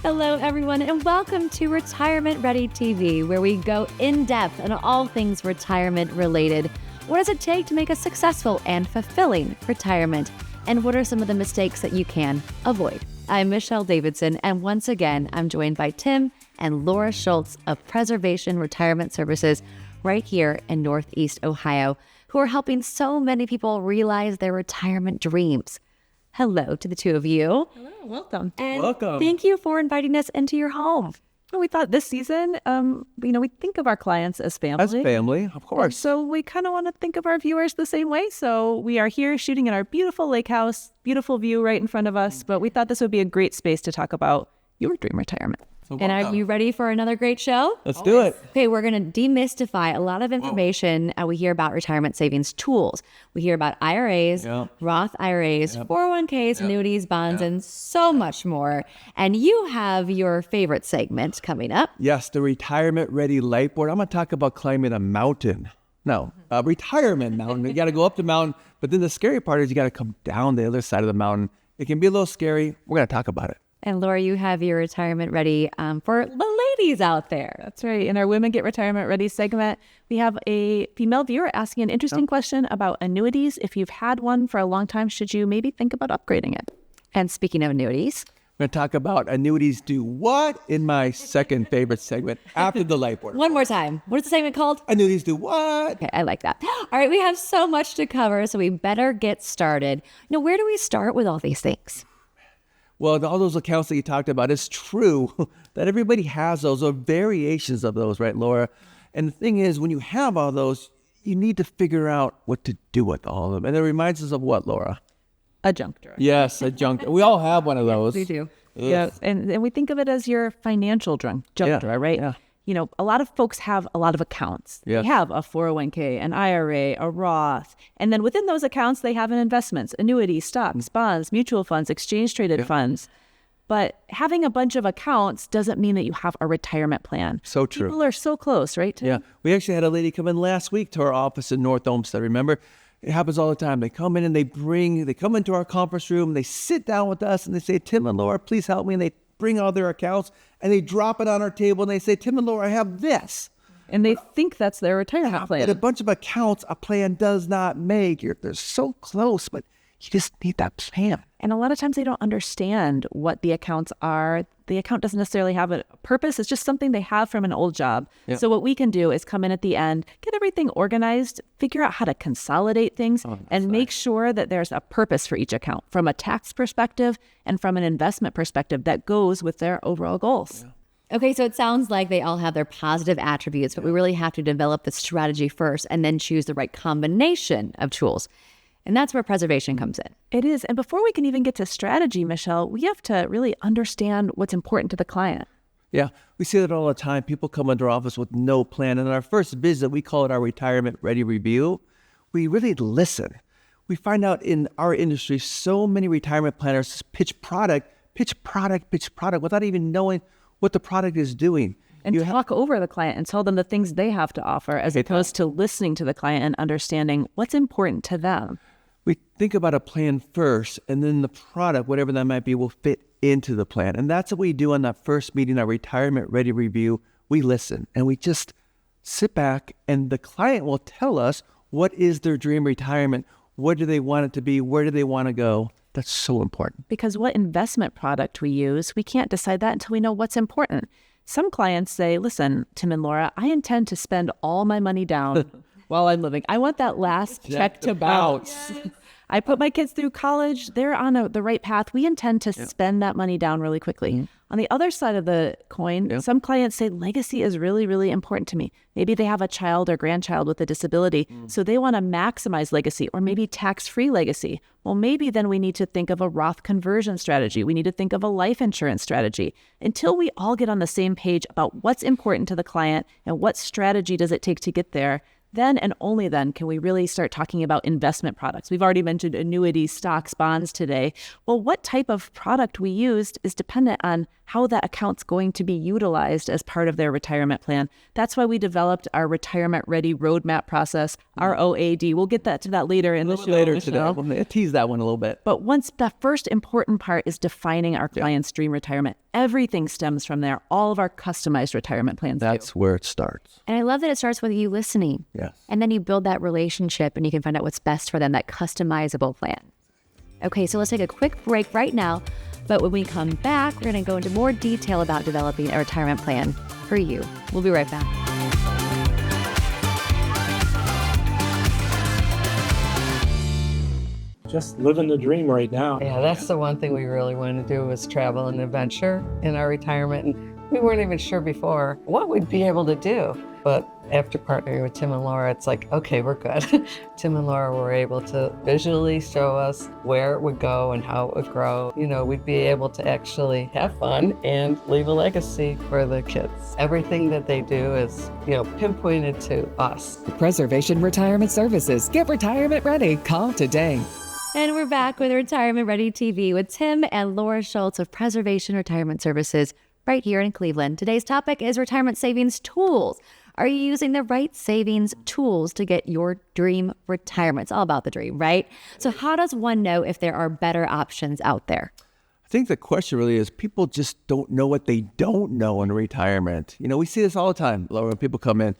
Hello, everyone, and welcome to Retirement Ready TV, where we go in depth on all things retirement related. What does it take to make a successful and fulfilling retirement? And what are some of the mistakes that you can avoid? I'm Michelle Davidson, and once again, I'm joined by Tim and Laura Schultz of Preservation Retirement Services right here in Northeast Ohio, who are helping so many people realize their retirement dreams. Hello to the two of you. Hello, welcome. And welcome. Thank you for inviting us into your home. Well, we thought this season, we think of our clients as family. As family, of course. So we kind of want to think of our viewers the same way. So we are here shooting in our beautiful lake house, beautiful view right in front of us. But we thought this would be a great space to talk about your dream retirement. So And are you ready for another great show? Let's do it. Okay, we're going to demystify a lot of information. We hear about retirement savings tools. We hear about IRAs, Roth IRAs, 401ks, annuities, bonds, and so much more. And you have your favorite segment coming up. Yes, the retirement ready light board. I'm going to talk about climbing a mountain. No, a retirement mountain. You got to go up the mountain, but then the scary part is you got to come down the other side of the mountain. It can be a little scary. We're going to talk about it. And Laura, you have your retirement ready for the ladies out there. That's right. In our Women Get Retirement Ready segment, we have a female viewer asking an interesting question about annuities. If you've had one for a long time, should you maybe think about upgrading it? And speaking of annuities, We're going to talk about annuities do what in my second favorite segment after the light board. one more time. What is the segment called? Annuities do what? Okay, I like that. All right, we have so much to cover, so we better get started. Where do we start with all these things? Well, all those accounts that you talked about, it's true that everybody has those or variations of those, right, Laura? And the thing is, when you have all those, you need to figure out what to do with all of them. And it reminds us of what, Laura? A junk drawer. Yes, a junk. We all have one of those. We do. Yeah, and we think of it as your financial junk drawer, right? Yeah. A lot of folks have a lot of accounts. Yes. They have a 401k, an IRA, a Roth, and then within those accounts, they have an investments, annuities, stocks, bonds, mutual funds, exchange-traded funds. But having a bunch of accounts doesn't mean that you have a retirement plan. So true. People are so close, right? Tim? Yeah. We actually had a lady come in last week to our office in North Olmsted, remember? It happens all the time. They come in and they come into our conference room, they sit down with us and they say, Tim and Laura, please help me. And they bring all their accounts and they drop it on our table and they say, Tim and Laura, I have this. And they think that's their retirement plan. And a bunch of accounts a plan does not make. They're so close, but you just need that plan. And a lot of times they don't understand what the accounts are. The account doesn't necessarily have a purpose. It's just something they have from an old job. Yeah. So what we can do is come in at the end, get everything organized, figure out how to consolidate things, and make sure that there's a purpose for each account from a tax perspective and from an investment perspective that goes with their overall goals. Yeah. Okay, so it sounds like they all have their positive attributes, but we really have to develop the strategy first and then choose the right combination of tools. And that's where preservation comes in. It is. And before we can even get to strategy, Michelle, we have to really understand what's important to the client. Yeah, we see that all the time. People come into our office with no plan. And in our first visit, we call it our retirement ready review. We really listen. We find out in our industry, so many retirement planners pitch product without even knowing what the product is doing. And talk over the client and tell them the things they have to offer as opposed to listening to the client and understanding what's important to them. We think about a plan first, and then the product, whatever that might be, will fit into the plan. And that's what we do on that first meeting, our retirement ready review. We listen and we just sit back, and the client will tell us what is their dream retirement, what do they want it to be, where do they want to go. That's so important. Because what investment product we use, we can't decide that until we know what's important. Some clients say, listen, Tim and Laura, I intend to spend all my money down while I'm living. I want that last check to bounce. Yes. I put my kids through college. They're on the right path. We intend to spend that money down really quickly. Mm-hmm. On the other side of the coin, some clients say legacy is really, really important to me. Maybe they have a child or grandchild with a disability, so they want to maximize legacy or maybe tax-free legacy. Well, maybe then we need to think of a Roth conversion strategy. We need to think of a life insurance strategy. Until we all get on the same page about what's important to the client and what strategy does it take to get there, then and only then can we really start talking about investment products. We've already mentioned annuities, stocks, bonds today. Well, what type of product we used is dependent on how that account's going to be utilized as part of their retirement plan. That's why we developed our retirement ready roadmap process, ROAD. We'll get to that later in the show. Later today. We'll tease that one a little bit. But once the first important part is defining our client's dream retirement. everything stems from there. All of our customized retirement plans That's where it starts. And I love that it starts with you listening. Yes. And then you build that relationship and you can find out what's best for them, that customizable plan. Okay, so let's take a quick break right now. But when we come back, we're going to go into more detail about developing a retirement plan for you. We'll be right back. Just living the dream right now. Yeah, that's the one thing we really want to do is travel and adventure in our retirement. And we weren't even sure before what we'd be able to do. But after partnering with Tim and Laura, it's like, okay, we're good. Tim and Laura were able to visually show us where it would go and how it would grow. You know, we'd be able to actually have fun and leave a legacy for the kids. Everything that they do is, pinpointed to us. Preservation Retirement Services. Get retirement ready. Call today. And we're back with Retirement Ready TV with Tim and Laura Schultz of Preservation Retirement Services right here in Cleveland. Today's topic is retirement savings tools. Are you using the right savings tools to get your dream retirement? It's all about the dream, right? So how does one know if there are better options out there? I think the question really is people just don't know what they don't know in retirement. We see this all the time, Laura, when people come in.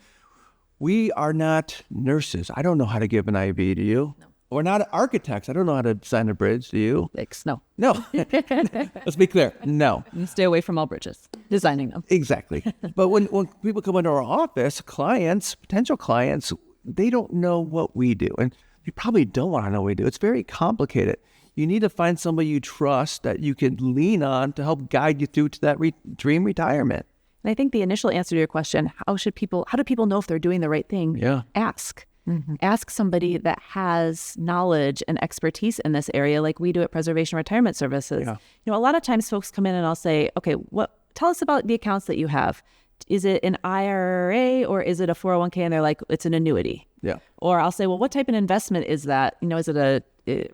We are not nurses. I don't know how to give an IV, do you? No. We're not architects. I don't know how to design a bridge, do you? No. No. Let's be clear. No. You stay away from all bridges, designing them. Exactly. But when people come into our office, potential clients, they don't know what we do. And you probably don't want to know what we do. It's very complicated. You need to find somebody you trust that you can lean on to help guide you through to that dream retirement. And I think the initial answer to your question, how do people know if they're doing the right thing? Yeah. Ask. Mm-hmm. Ask somebody that has knowledge and expertise in this area like we do at Preservation Retirement Services. Yeah. A lot of times folks come in and I'll say, okay, tell us about the accounts that you have. Is it an IRA or is it a 401k? And they're like, it's an annuity. Yeah. Or I'll say, well, what type of investment is that? Is it a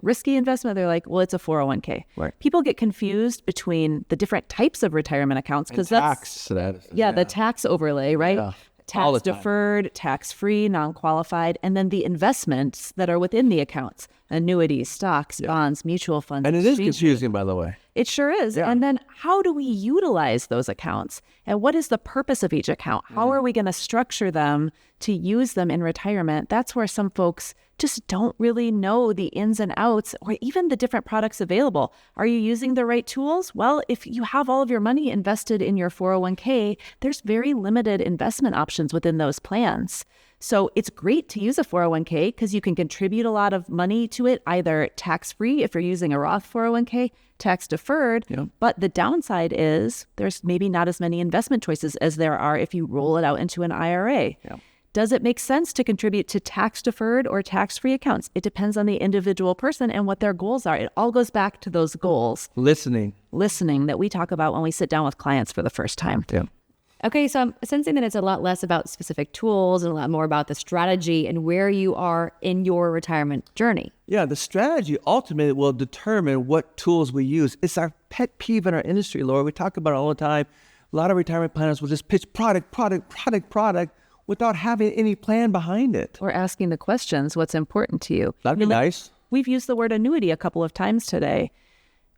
risky investment? They're like, well, it's a 401k. Right. People get confused between the different types of retirement accounts because that's the tax overlay, right? Yeah. Tax deferred, tax free, non-qualified, and then the investments that are within the accounts, annuities, stocks, bonds, mutual funds. And it is confusing, by the way. It sure is. Yeah. And then how do we utilize those accounts? And what is the purpose of each account? How are we going to structure them to use them in retirement? That's where some folks just don't really know the ins and outs or even the different products available. Are you using the right tools? Well, if you have all of your money invested in your 401k, there's very limited investment options within those plans. So it's great to use a 401k because you can contribute a lot of money to it, either tax-free if you're using a Roth 401k, tax-deferred. Yep. But the downside is there's maybe not as many investment choices as there are if you roll it out into an IRA. Yep. Does it make sense to contribute to tax-deferred or tax-free accounts? It depends on the individual person and what their goals are. It all goes back to those goals. Listening that we talk about when we sit down with clients for the first time. Yeah. Okay, so I'm sensing that it's a lot less about specific tools and a lot more about the strategy and where you are in your retirement journey. Yeah, the strategy ultimately will determine what tools we use. It's our pet peeve in our industry, Laura. We talk about it all the time. A lot of retirement planners will just pitch product without having any plan behind it. Or asking the questions, what's important to you? That'd be nice. We've used the word annuity a couple of times today.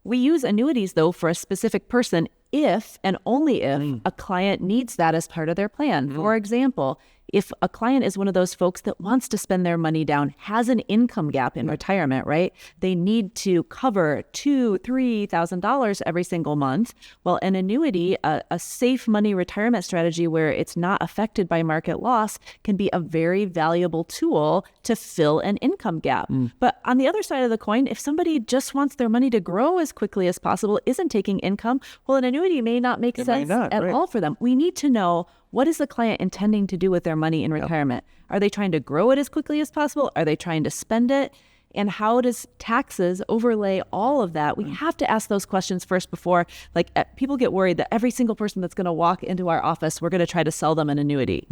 We use annuities, though, for a specific person if and only if a client needs that as part of their plan. For example, if a client is one of those folks that wants to spend their money down, has an income gap in retirement, right? They need to cover $2,000-$3,000 every single month. Well, an annuity, a safe money retirement strategy where it's not affected by market loss, can be a very valuable tool to fill an income gap. But on the other side of the coin, if somebody just wants their money to grow as quickly as possible, isn't taking income, well, an annuity may not make sense at all for them. We need to know, what is the client intending to do with their money in retirement? Are they trying to grow it as quickly as possible? Are they trying to spend it? And how does taxes overlay all of that? We have to ask those questions first before, people get worried that every single person that's going to walk into our office, we're going to try to sell them an annuity.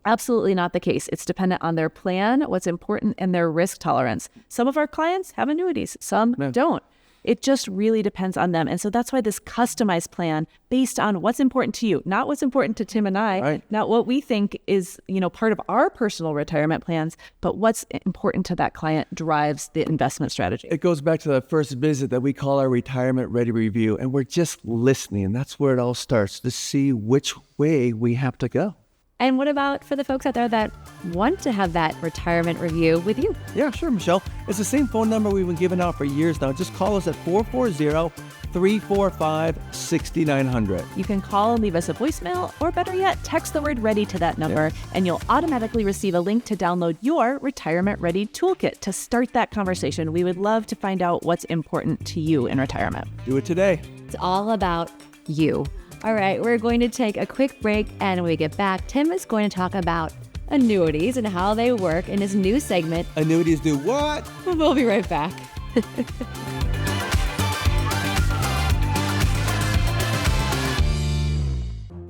Absolutely not the case. It's dependent on their plan, what's important, and their risk tolerance. Some of our clients have annuities, some don't. It just really depends on them. And so that's why this customized plan based on what's important to you, not what's important to Tim and I, Right. not what we think is, part of our personal retirement plans, but what's important to that client drives the investment strategy. It goes back to the first visit that we call our retirement ready review, and we're just listening. And that's where it all starts, to see which way we have to go. And what about for the folks out there that want to have that retirement review with you? Yeah, sure, Michelle. It's the same phone number we've been giving out for years now. Just call us at 440-345-6900. You can call and leave us a voicemail, or better yet, text the word ready to that number, and you'll automatically receive a link to download your Retirement Ready Toolkit to start that conversation. We would love to find out what's important to you in retirement. Do it today. It's all about you. All right, we're going to take a quick break, and when we get back, Tim is going to talk about annuities and how they work in his new segment. Annuities do what? We'll be right back.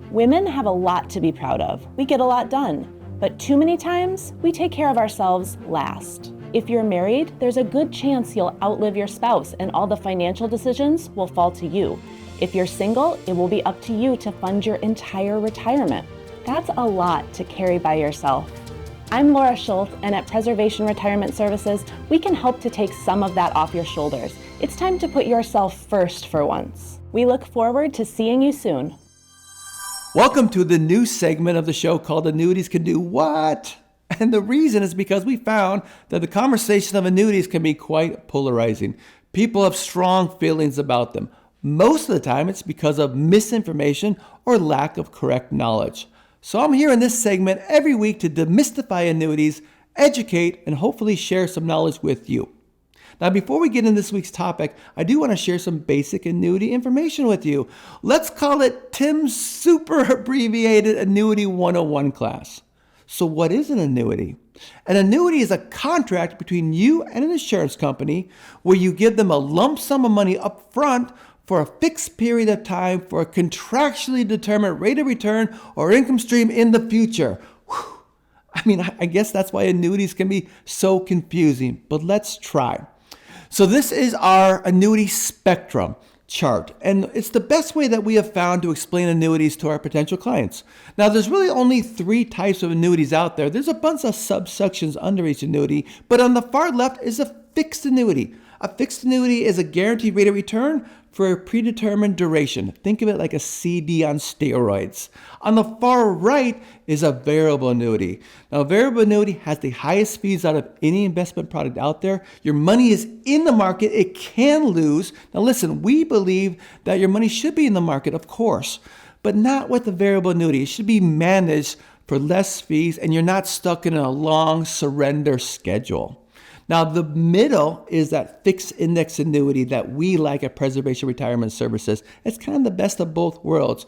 Women have a lot to be proud of. We get a lot done, but too many times we take care of ourselves last. If you're married, there's a good chance you'll outlive your spouse and all the financial decisions will fall to you. If you're single, it will be up to you to fund your entire retirement. That's a lot to carry by yourself. I'm Laura Schultz, and at Preservation Retirement Services, we can help to take some of that off your shoulders. It's time to put yourself first for once. We look forward to seeing you soon. Welcome to the new segment of the show called Annuities Can Do What? And the reason is because we found that the conversation of annuities can be quite polarizing. People have strong feelings about them. Most of the time, it's because of misinformation or lack of correct knowledge. So I'm here in this segment every week to demystify annuities, educate, and hopefully share some knowledge with you. Now, before we get into this week's topic, I do want to share some basic annuity information with you. Let's call it Tim's super abbreviated Annuity 101 class. So what is an annuity? An annuity is a contract between you and an insurance company where you give them a lump sum of money up front for a fixed period of time for a contractually determined rate of return or income stream in the future. Whew. I guess that's why annuities can be so confusing, but let's try. So this is our annuity spectrum chart, and it's the best way that we have found to explain annuities to our potential clients. Now, there's really only 3 types of annuities out there. There's a bunch of subsections under each annuity, but on the far left is a fixed annuity. A fixed annuity is a guaranteed rate of return for a predetermined duration. Think of it like a CD on steroids. On the far right is a variable annuity. Now, a variable annuity has the highest fees out of any investment product out there. Your money is in the market. It can lose. Now, listen, we believe that your money should be in the market, of course, but not with a variable annuity. It should be managed for less fees, and you're not stuck in a long surrender schedule. Now, the middle is that fixed index annuity that we like at Preservation Retirement Services. It's kind of the best of both worlds.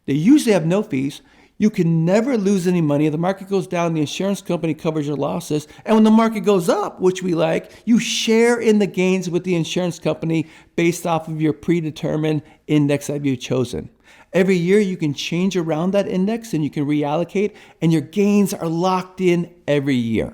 They usually have no fees. You can never lose any money. If the market goes down, the insurance company covers your losses. And when the market goes up, which we like, you share in the gains with the insurance company based off of your predetermined index that you've chosen. Every year you can change around that index and you can reallocate, and your gains are locked in every year.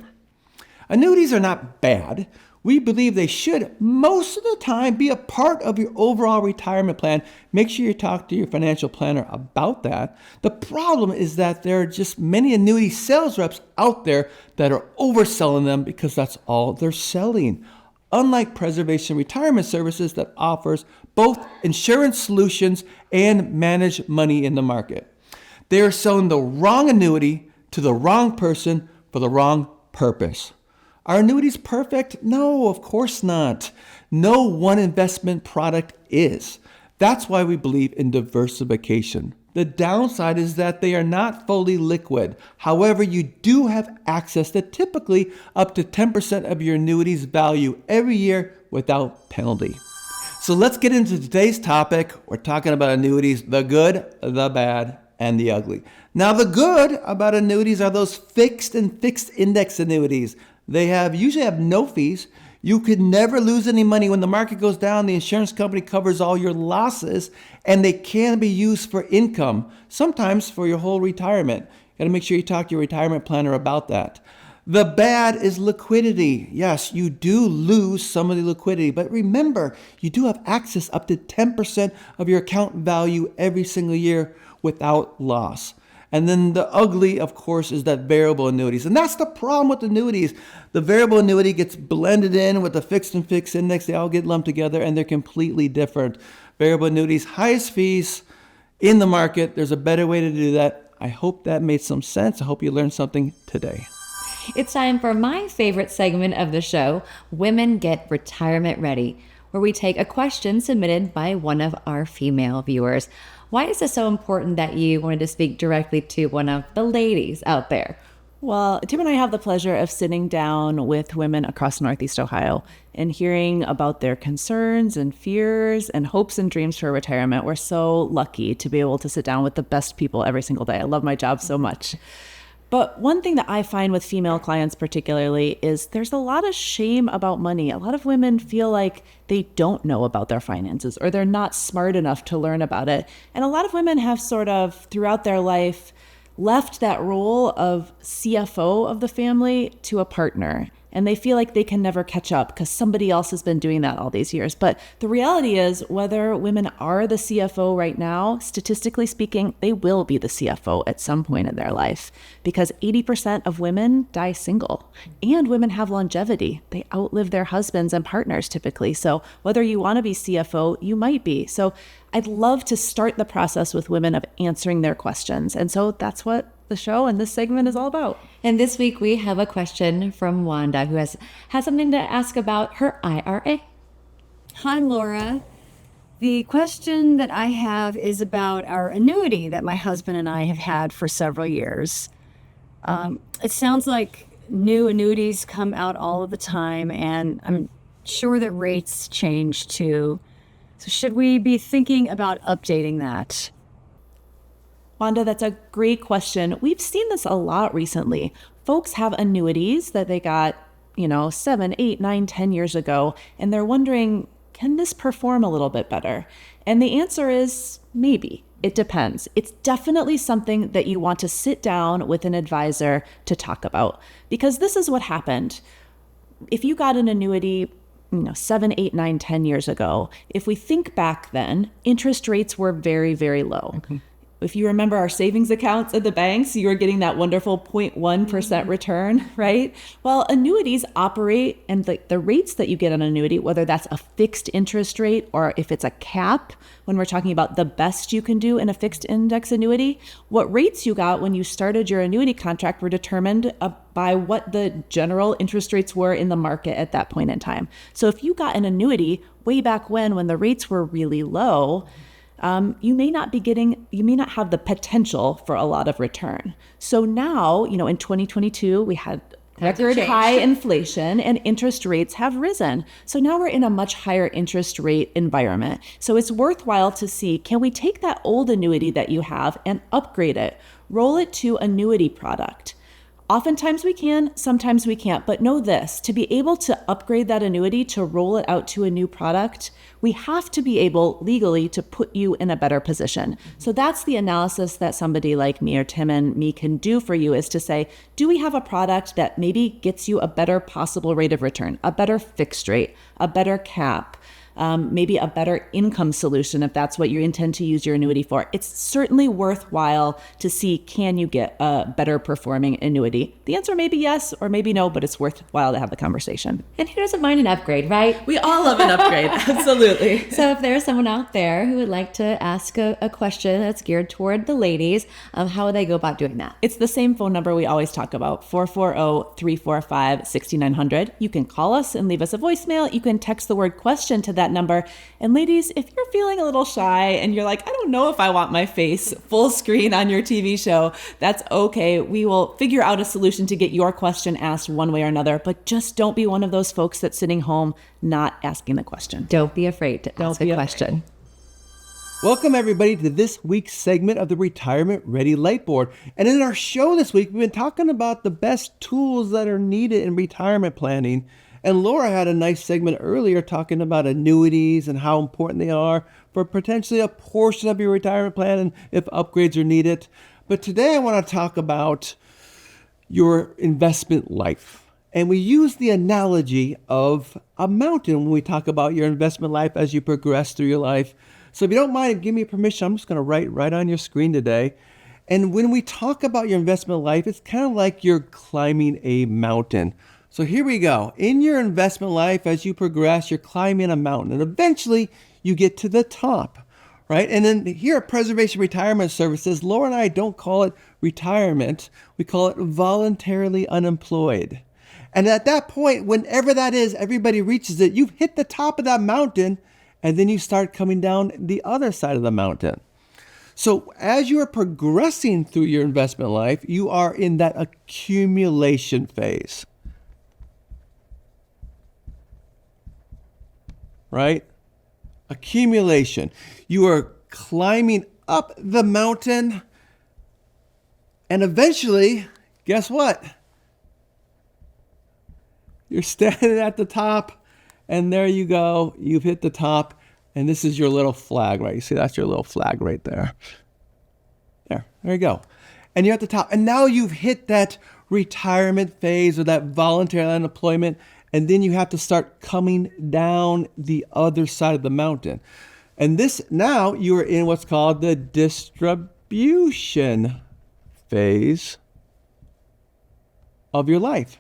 Annuities are not bad. We believe they should, most of the time, be a part of your overall retirement plan. Make sure you talk to your financial planner about that. The problem is that there are just many annuity sales reps out there that are overselling them because that's all they're selling. Unlike Preservation Retirement Services that offers both insurance solutions and managed money in the market. They are selling the wrong annuity to the wrong person for the wrong purpose. Are annuities perfect? No, of course not. No one investment product is. That's why we believe in diversification. The downside is that they are not fully liquid. However, you do have access to typically up to 10% of your annuity's value every year without penalty. So let's get into today's topic. We're talking about annuities, the good, the bad, and the ugly. Now, the good about annuities are those fixed and fixed index annuities. They usually have no fees. You could never lose any money. When the market goes down, the insurance company covers all your losses, and they can be used for income, sometimes for your whole retirement. You got to make sure you talk to your retirement planner about that. The bad is liquidity. Yes, you do lose some of the liquidity, but remember, you do have access up to 10% of your account value every single year without loss. And then the ugly, of course, is that variable annuities. And that's the problem with annuities. The variable annuity gets blended in with the fixed and fixed index. They all get lumped together and they're completely different. Variable annuities, highest fees in the market. There's a better way to do that. I hope that made some sense. I hope you learned something today. It's time for my favorite segment of the show, Women Get Retirement Ready, where we take a question submitted by one of our female viewers. Why is this so important that you wanted to speak directly to one of the ladies out there? Well, Tim and I have the pleasure of sitting down with women across Northeast Ohio and hearing about their concerns and fears and hopes and dreams for retirement. We're so lucky to be able to sit down with the best people every single day. I love my job so much. But one thing that I find with female clients particularly is there's a lot of shame about money. A lot of women feel like they don't know about their finances or they're not smart enough to learn about it. And a lot of women have sort of throughout their life left that role of CFO of the family to a partner. And they feel like they can never catch up because somebody else has been doing that all these years. But the reality is, whether women are the CFO right now, statistically speaking, they will be the CFO at some point in their life because 80% of women die single and women have longevity. They outlive their husbands and partners typically. So whether you want to be CFO, you might be. So I'd love to start the process with women of answering their questions. And so that's what the show and this segment is all about. And this week we have a question from Wanda who has something to ask about her IRA. Hi, Laura. The question that I have is about our annuity that my husband and I have had for several years. It sounds like new annuities come out all of the time, and I'm sure that rates change too. So should we be thinking about updating that? Wanda, that's a great question. We've seen this a lot recently. Folks have annuities that they got, 7, 8, 9, 10 years ago, and they're wondering, can this perform a little bit better? And the answer is maybe. It depends. It's definitely something that you want to sit down with an advisor to talk about, because this is what happened. If you got an annuity 7, 8, 9, 10 years ago, if we think back then, interest rates were very, very low. Okay. If you remember our savings accounts at the banks, you were getting that wonderful 0.1% return, right? Well, annuities operate, and the rates that you get on an annuity, whether that's a fixed interest rate or if it's a cap, when we're talking about the best you can do in a fixed index annuity, what rates you got when you started your annuity contract were determined by what the general interest rates were in the market at that point in time. So if you got an annuity way back when the rates were really low, you may not have the potential for a lot of return. So now, in 2022, we had record high inflation and interest rates have risen. So now we're in a much higher interest rate environment. So it's worthwhile to see, can we take that old annuity that you have and upgrade it, roll it to annuity product? Oftentimes we can, sometimes we can't, but know this, to be able to upgrade that annuity, to roll it out to a new product, we have to be able legally to put you in a better position. So that's the analysis that somebody like me or Tim and me can do for you, is to say, do we have a product that maybe gets you a better possible rate of return, a better fixed rate, a better cap, maybe a better income solution if that's what you intend to use your annuity for. It's certainly worthwhile to see, can you get a better performing annuity? The answer may be yes or maybe no, but it's worthwhile to have the conversation. And who doesn't mind an upgrade, right? We all love an upgrade, absolutely. So if there's someone out there who would like to ask a question that's geared toward the ladies, how would they go about doing that? It's the same phone number we always talk about, 440-345-6900. You can call us and leave us a voicemail. You can text the word question to that number. And ladies, if you're feeling a little shy and you're like, I don't know if I want my face full screen on your TV show, that's okay. We will figure out a solution to get your question asked one way or another, but just don't be one of those folks that's sitting home not asking the question. Don't be afraid to ask a question. Welcome everybody to this week's segment of the Retirement Ready Lightboard. And in our show this week, we've been talking about the best tools that are needed in retirement planning. And Laura had a nice segment earlier talking about annuities and how important they are for potentially a portion of your retirement plan and if upgrades are needed. But today I want to talk about your investment life. And we use the analogy of a mountain when we talk about your investment life as you progress through your life. So if you don't mind, give me permission, I'm just going to write right on your screen today. And when we talk about your investment life, it's kind of like you're climbing a mountain. So here we go. In your investment life, as you progress, you're climbing a mountain. And eventually, you get to the top, right? And then here at Preservation Retirement Services, Laura and I don't call it retirement. We call it voluntarily unemployed. And at that point, whenever that is, everybody reaches it. You've hit the top of that mountain, and then you start coming down the other side of the mountain. So as you are progressing through your investment life, you are in that accumulation phase. Right? Accumulation. You are climbing up the mountain, and eventually, guess what? You're standing at the top, and there you go. You've hit the top, and this is your little flag, right? You see, that's your little flag right there. There you go. And you're at the top, and now you've hit that retirement phase or that voluntary unemployment, and then you have to start coming down the other side of the mountain. And this, now you are in what's called the distribution phase of your life.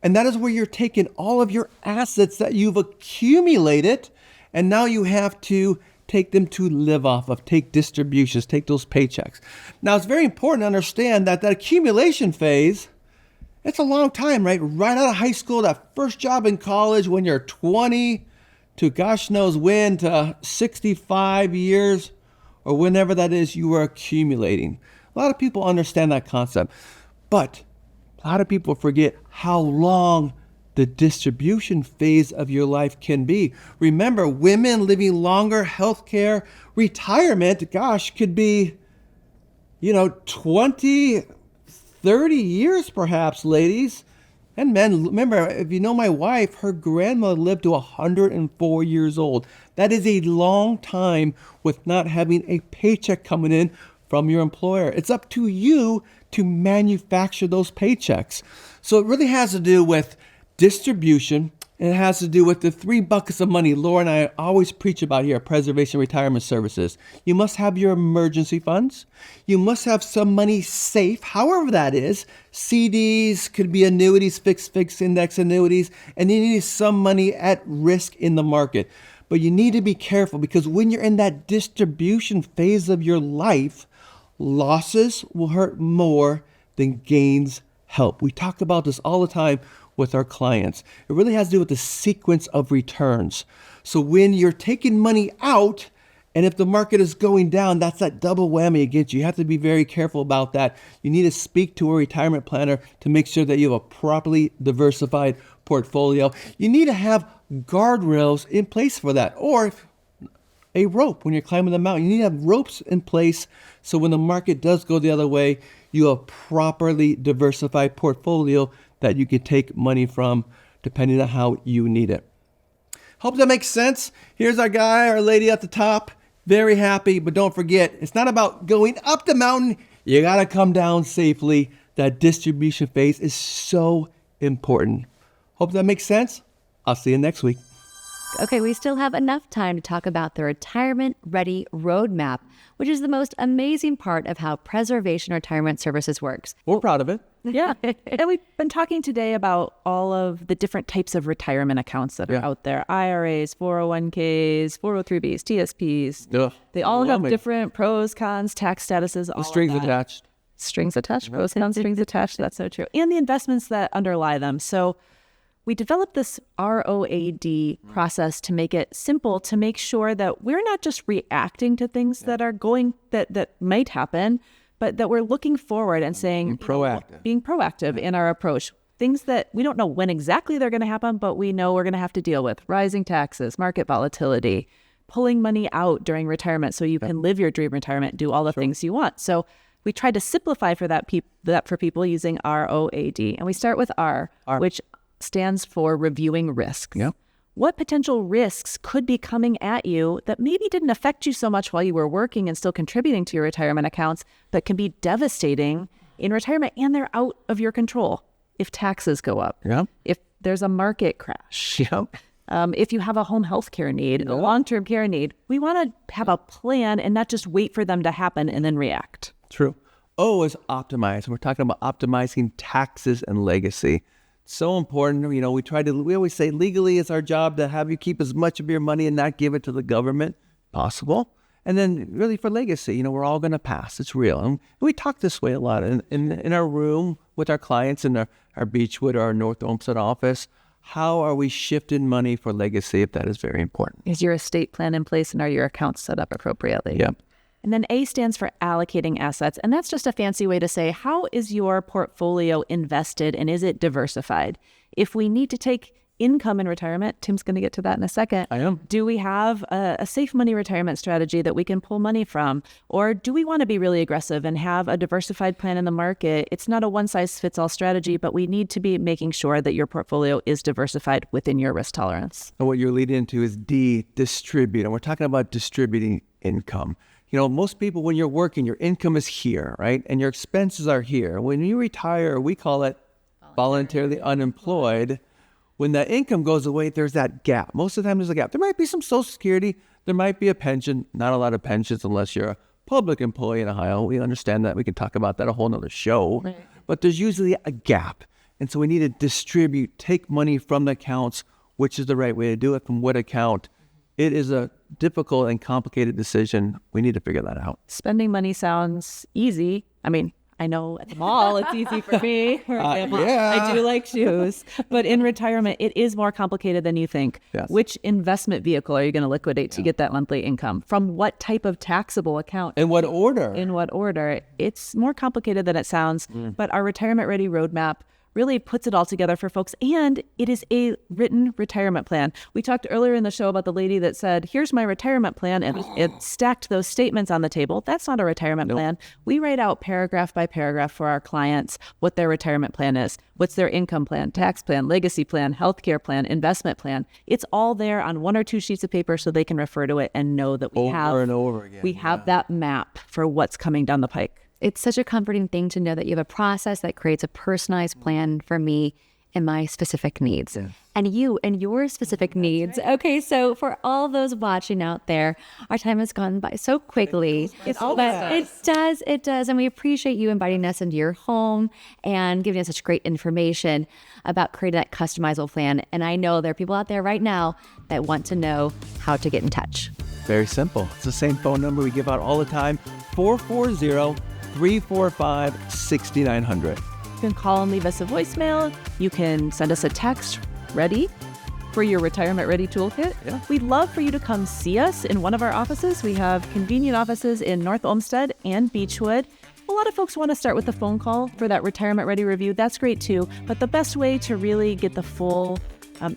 And that is where you're taking all of your assets that you've accumulated, and now you have to take them to live off of, take distributions, take those paychecks. Now, it's very important to understand that that accumulation phase, it's a long time, right? Right out of high school, that first job in college when you're 20 to gosh knows when, to 65 years, or whenever that is, you are accumulating. A lot of people understand that concept, but a lot of people forget how long the distribution phase of your life can be. Remember, women living longer, healthcare, retirement, gosh, could be, 20, 30 years perhaps, ladies. And men, remember, if you know my wife, her grandmother lived to 104 years old. That is a long time with not having a paycheck coming in from your employer. It's up to you to manufacture those paychecks. So it really has to do with distribution, and it has to do with the 3 buckets of money Laura and I always preach about here at Preservation Retirement Services. You must have your emergency funds. You must have some money safe, however that is. CDs, could be annuities, fixed index annuities, and you need some money at risk in the market. But you need to be careful, because when you're in that distribution phase of your life, losses will hurt more than gains help. We talk about this all the time with our clients. It really has to do with the sequence of returns. So when you're taking money out, and if the market is going down, that's that double whammy against you. You have to be very careful about that. You need to speak to a retirement planner to make sure that you have a properly diversified portfolio. You need to have guardrails in place for that, or a rope when you're climbing the mountain. You need to have ropes in place so when the market does go the other way, you have a properly diversified portfolio that you can take money from depending on how you need it. Hope that makes sense. Here's our guy, our lady at the top. Very happy, but don't forget, it's not about going up the mountain. You got to come down safely. That distribution phase is so important. Hope that makes sense. I'll see you next week. Okay, we still have enough time to talk about the Retirement Ready Roadmap, which is the most amazing part of how Preservation Retirement Services works. We're proud of it. Yeah. And we've been talking today about all of the different types of retirement accounts that are out there. IRAs, 401ks, 403bs, TSPs. Ugh. They all have different pros, cons, tax statuses, all Strings of that. attached. Strings attached, pros, cons, strings attached. That's so true. And the investments that underlie them. So we developed this ROAD process to make it simple, to make sure that we're not just reacting to things that are going, that might happen, but that we're looking forward and saying, being proactive in our approach. Things that we don't know when exactly they're going to happen, but we know we're going to have to deal with. Rising taxes, market volatility, pulling money out during retirement so you can live your dream retirement, do all the things you want. So we tried to simplify for that for people using ROAD. And we start with R. Which stands for reviewing risks. Yeah. What potential risks could be coming at you that maybe didn't affect you so much while you were working and still contributing to your retirement accounts, but can be devastating in retirement, and they're out of your control. If taxes go up, Yeah. if there's a market crash, Yep. if you have a home health care need, a long-term care need, we want to have a plan and not just wait for them to happen and then react. True. O is optimize. We're talking about optimizing taxes and legacy. So important. We always say legally it's our job to have you keep as much of your money and not give it to the government possible. And then really for legacy, we're all going to pass. It's real. And we talk this way a lot in our room with our clients in our Beechwood or our North Olmsted office. How are we shifting money for legacy if that is very important? Is your estate plan in place and are your accounts set up appropriately? Yep. And then A stands for allocating assets. And that's just a fancy way to say, how is your portfolio invested and is it diversified? If we need to take income in retirement, Tim's going to get to that in a second. I am. Do we have a safe money retirement strategy that we can pull money from? Or do we want to be really aggressive and have a diversified plan in the market? It's not a one-size-fits-all strategy, but we need to be making sure that your portfolio is diversified within your risk tolerance. And what you're leading into is D, distribute. And we're talking about distributing income. Most people, when you're working, your income is here, right? And your expenses are here. When you retire, we call it voluntarily unemployed. When that income goes away, there's that gap. Most of the time, there's a gap. There might be some Social Security. There might be a pension. Not a lot of pensions unless you're a public employee in Ohio. We understand that. We can talk about that a whole nother show. Right. But there's usually a gap. And so we need to distribute, take money from the accounts, which is the right way to do it, from what account. It is a difficult and complicated decision. We need to figure that out. Spending money sounds easy. I mean, I know at the mall it's easy for me. For example, I do like shoes. But in retirement, it is more complicated than you think. Yes. Which investment vehicle are you going to liquidate to get that monthly income? From what type of taxable account? In what order? In what order? It's more complicated than it sounds. But our Retirement Ready Roadmap really puts it all together for folks. And it is a written retirement plan. We talked earlier in the show about the lady that said, here's my retirement plan, and it stacked those statements on the table. That's not a retirement plan. We write out paragraph by paragraph for our clients what their retirement plan is. What's their income plan, tax plan, legacy plan, healthcare plan, investment plan. It's all there on 1 or 2 sheets of paper so they can refer to it and know that we have over and over again. We have that map for what's coming down the pike. It's such a comforting thing to know that you have a process that creates a personalized plan for me and my specific needs. Yeah. And you and your specific needs. Right. Okay, so for all those watching out there, our time has gone by so quickly. It does. And we appreciate you inviting us into your home and giving us such great information about creating that customizable plan. And I know there are people out there right now that want to know how to get in touch. Very simple. It's the same phone number we give out all the time, 440-345-6900. You can call and leave us a voicemail. You can send us a text ready for your Retirement Ready Toolkit. Yeah. We'd love for you to come see us in one of our offices. We have convenient offices in North Olmsted and Beechwood. A lot of folks want to start with the phone call for that Retirement Ready review. That's great too. But the best way to really get the full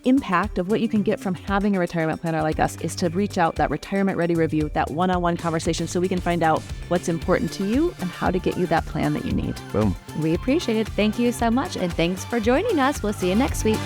impact of what you can get from having a retirement planner like us is to reach out, that Retirement Ready review, that one-on-one conversation, so we can find out what's important to you and how to get you that plan that you need. Boom. We appreciate it. Thank you so much. And thanks for joining us. We'll see you next week.